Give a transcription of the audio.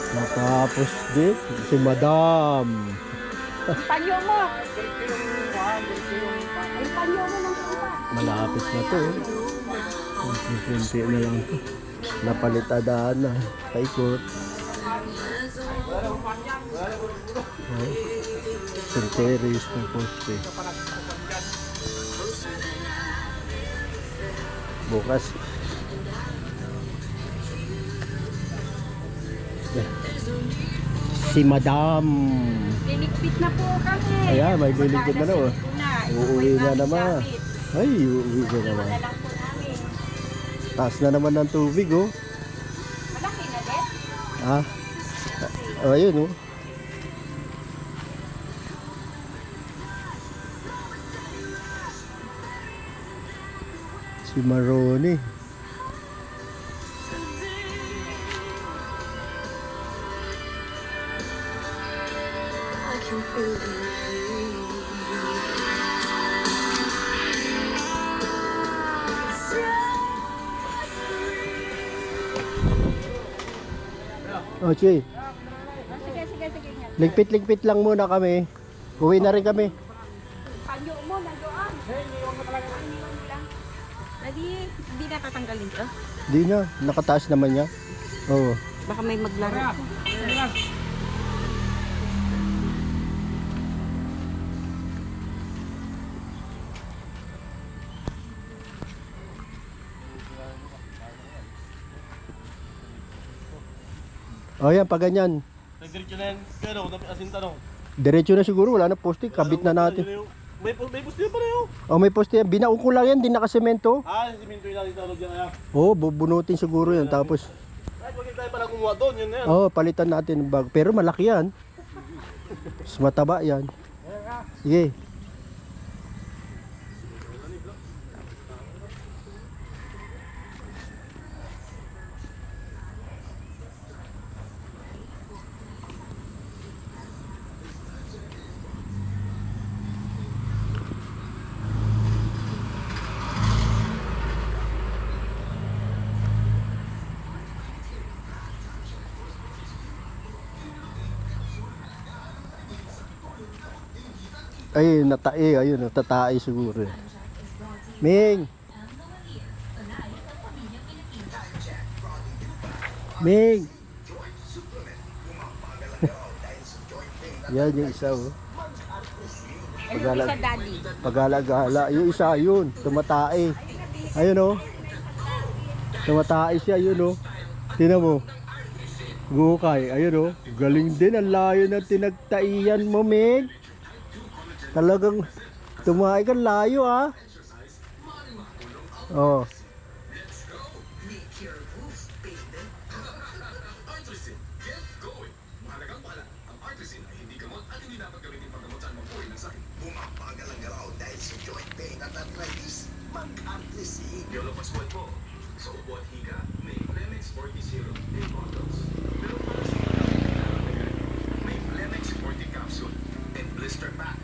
Matapos din si Madam. Yung panyo mo. Yung panyo mo ng punta. Malapit na to. Kunti na lang. Napalitadaan na. Paikot. Oh. Senteris ng poste. Bukas. Si Madam. Liligpit na po kami. Ayan, may liligpit na naman. Uuwi na naman. Gamit. Ay, uuwi na naman. Na lang po namin. Taas na naman ng tubig, oh. Malaki na din. Ah. Ayun, oh. Si Maroni. Oh, Chi. Sige, sige, sige. Ligpit-ligpit lang muna kami. Uwi na rin kami. Panyo mo, nandoon. Iniwan mo lang. Hindi na tatanggalin ka? Di na. Nakataas naman niya. Oo. Baka may maglaro. Oh, yan. Pag ganyan. Diretso na yan, pero asin tanong. Diretso na siguro. Wala na poste. Kabit na natin. May pusti pa rin yun. Oh, may poste yan. Binaon ko lang yan. Di nakasemento. Siminto yung natin tawag dyan kaya. Oo, bubunutin siguro yan. Tapos, Kahit wag tayo pala kumuha doon, yun na yan. oh, palitan natin ng bag. Pero malaki yan. Mas mataba yan. Sige. Ay, natae. Ayun, natatae siguro. Ming! Ming! Yan yung isa, oh. Sa daddy. Pagala-gala. Yung isa, yun. Tumatae. Ayun, oh. Tumatae siya, yun, oh. Tingnan mo. Gukay. Ayun, oh. Galing din. Ang layo na tinagtaiyan mo, Ming. Talagang tumahay ka layo, ah. Oh. Sa upo at higa, may Flemex 40 in bottles. Pero para sa may Flemex 40 capsule and blister pack.